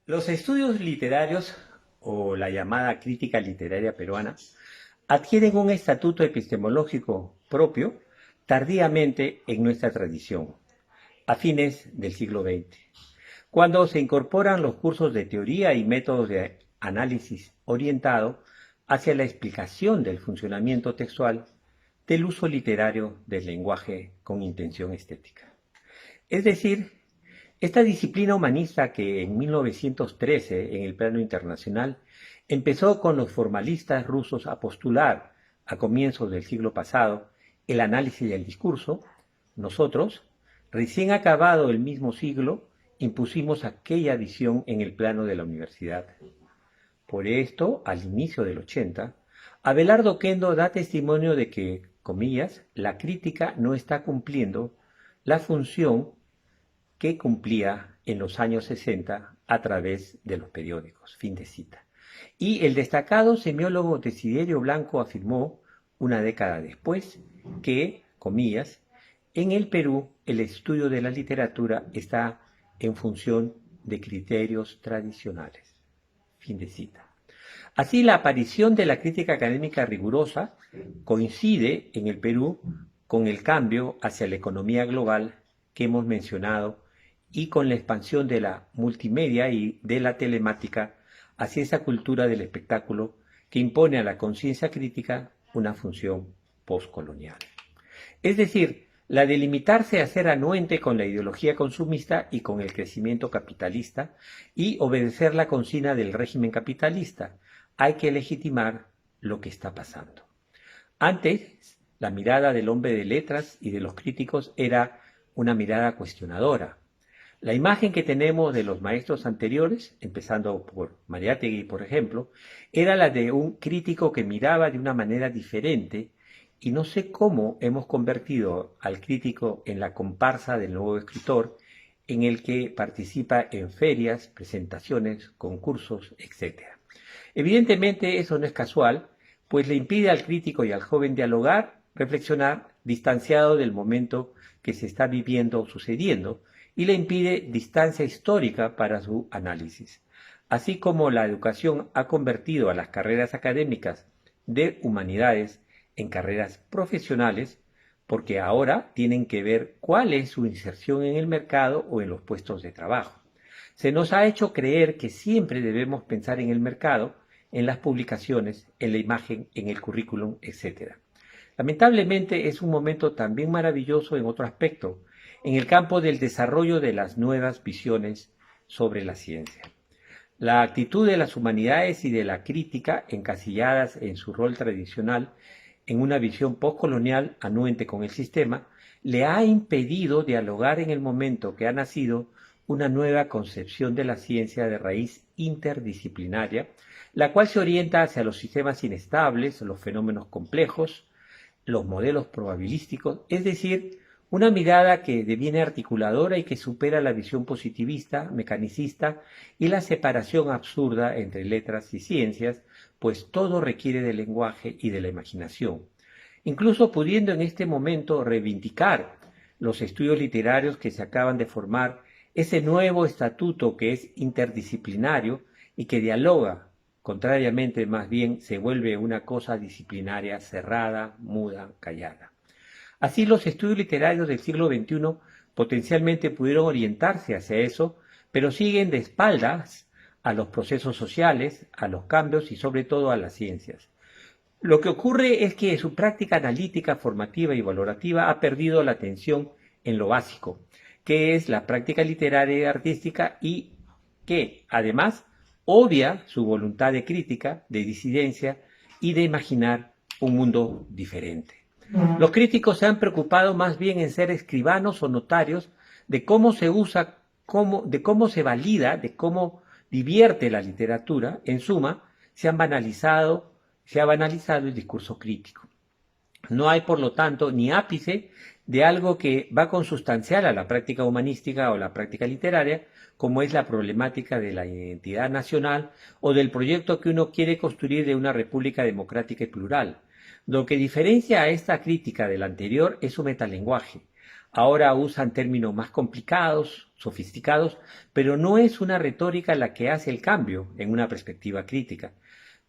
Los estudios literarios, o la llamada crítica literaria peruana, adquieren un estatuto epistemológico propio tardíamente en nuestra tradición, a fines del siglo XX, cuando se incorporan los cursos de teoría y métodos de análisis orientado hacia la explicación del funcionamiento textual del uso literario del lenguaje con intención estética. Es decir, esta disciplina humanista que en 1913, en el plano internacional, empezó con los formalistas rusos a postular a comienzos del siglo pasado el análisis del discurso, nosotros, recién acabado el mismo siglo, impusimos aquella visión en el plano de la universidad. Por esto, al inicio del 80, Abelardo Oquendo da testimonio de que, comillas, la crítica no está cumpliendo la función que cumplía en los años 60 a través de los periódicos. Fin de cita. Y el destacado semiólogo Desiderio Blanco afirmó, una década después, que, comillas, en el Perú el estudio de la literatura está en función de criterios tradicionales. Fin de cita. Así, la aparición de la crítica académica rigurosa coincide en el Perú con el cambio hacia la economía global que hemos mencionado y con la expansión de la multimedia y de la telemática hacia esa cultura del espectáculo que impone a la conciencia crítica una función postcolonial. Es decir, la de limitarse a ser anuente con la ideología consumista y con el crecimiento capitalista y obedecer la consigna del régimen capitalista. Hay que legitimar lo que está pasando. Antes, la mirada del hombre de letras y de los críticos era una mirada cuestionadora. La imagen que tenemos de los maestros anteriores, empezando por Mariátegui, por ejemplo, era la de un crítico que miraba de una manera diferente, y no sé cómo hemos convertido al crítico en la comparsa del nuevo escritor, en el que participa en ferias, presentaciones, concursos, etc. Evidentemente eso no es casual, pues le impide al crítico y al joven dialogar, reflexionar, distanciado del momento que se está viviendo o sucediendo, y le impide distancia histórica para su análisis. Así como la educación ha convertido a las carreras académicas de humanidades en carreras profesionales, porque ahora tienen que ver cuál es su inserción en el mercado o en los puestos de trabajo. Se nos ha hecho creer que siempre debemos pensar en el mercado, en las publicaciones, en la imagen, en el currículum, etc. Lamentablemente es un momento también maravilloso en otro aspecto, en el campo del desarrollo de las nuevas visiones sobre la ciencia. La actitud de las humanidades y de la crítica, encasilladas en su rol tradicional, en una visión postcolonial anuente con el sistema, le ha impedido dialogar en el momento que ha nacido una nueva concepción de la ciencia de raíz interdisciplinaria, la cual se orienta hacia los sistemas inestables, los fenómenos complejos, los modelos probabilísticos, es decir, una mirada que deviene articuladora y que supera la visión positivista, mecanicista y la separación absurda entre letras y ciencias, pues todo requiere del lenguaje y de la imaginación. Incluso pudiendo en este momento reivindicar los estudios literarios que se acaban de formar, ese nuevo estatuto que es interdisciplinario y que dialoga, contrariamente más bien se vuelve una cosa disciplinaria cerrada, muda, callada. Así, los estudios literarios del siglo XXI potencialmente pudieron orientarse hacia eso, pero siguen de espaldas a los procesos sociales, a los cambios y sobre todo a las ciencias. Lo que ocurre es que su práctica analítica, formativa y valorativa ha perdido la atención en lo básico, que es la práctica literaria y artística, y que, además, obvia su voluntad de crítica, de disidencia y de imaginar un mundo diferente. Los críticos se han preocupado más bien en ser escribanos o notarios de cómo se usa, de cómo se valida, de cómo divierte la literatura. En suma, se ha banalizado el discurso crítico. No hay, por lo tanto, ni ápice de algo que va consustancial a la práctica humanística o la práctica literaria, como es la problemática de la identidad nacional o del proyecto que uno quiere construir de una república democrática y plural. Lo que diferencia a esta crítica del anterior es su metalenguaje. Ahora usan términos más complicados, sofisticados, pero no es una retórica la que hace el cambio en una perspectiva crítica.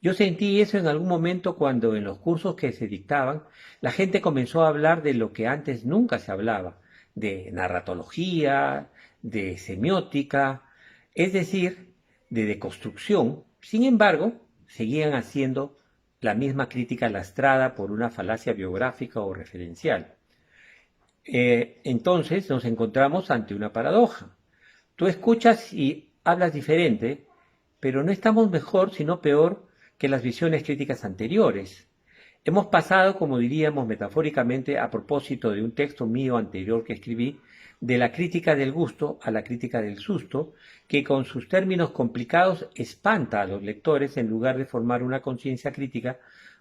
Yo sentí eso en algún momento cuando en los cursos que se dictaban la gente comenzó a hablar de lo que antes nunca se hablaba, de narratología, de semiótica, es decir, de deconstrucción. Sin embargo, seguían haciendo la misma crítica lastrada por una falacia biográfica o referencial. Entonces nos encontramos ante una paradoja. Tú escuchas y hablas diferente, pero no estamos mejor, sino peor que las visiones críticas anteriores. Hemos pasado, como diríamos metafóricamente, a propósito de un texto mío anterior que escribí, de la crítica del gusto a la crítica del susto, que con sus términos complicados espanta a los lectores en lugar de formar una conciencia crítica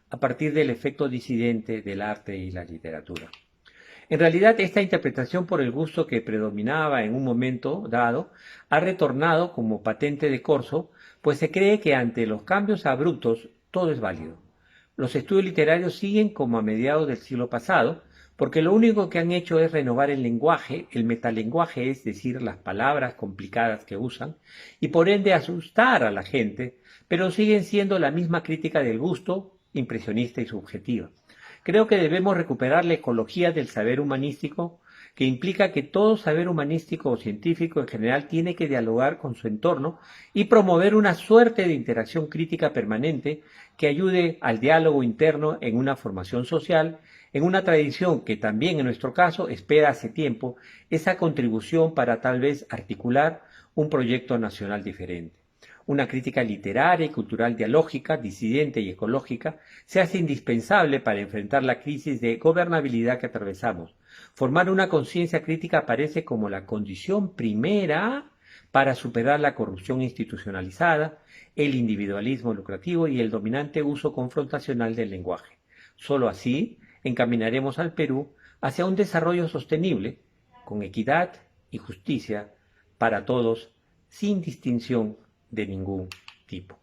a partir del efecto disidente del arte y la literatura. En realidad, esta interpretación por el gusto que predominaba en un momento dado ha retornado como patente de corso, pues se cree que ante los cambios abruptos todo es válido. Los estudios literarios siguen como a mediados del siglo pasado, porque lo único que han hecho es renovar el lenguaje, el metalenguaje, es decir, las palabras complicadas que usan, y por ende asustar a la gente, pero siguen siendo la misma crítica del gusto, impresionista y subjetiva. Creo que debemos recuperar la ecología del saber humanístico, que implica que todo saber humanístico o científico en general tiene que dialogar con su entorno y promover una suerte de interacción crítica permanente que ayude al diálogo interno en una formación social, en una tradición que también en nuestro caso espera hace tiempo esa contribución para tal vez articular un proyecto nacional diferente. Una crítica literaria y cultural dialógica, disidente y ecológica se hace indispensable para enfrentar la crisis de gobernabilidad que atravesamos. Formar una conciencia crítica aparece como la condición primera para superar la corrupción institucionalizada, el individualismo lucrativo y el dominante uso confrontacional del lenguaje. Solo así encaminaremos al Perú hacia un desarrollo sostenible, con equidad y justicia para todos, sin distinción de ningún tipo.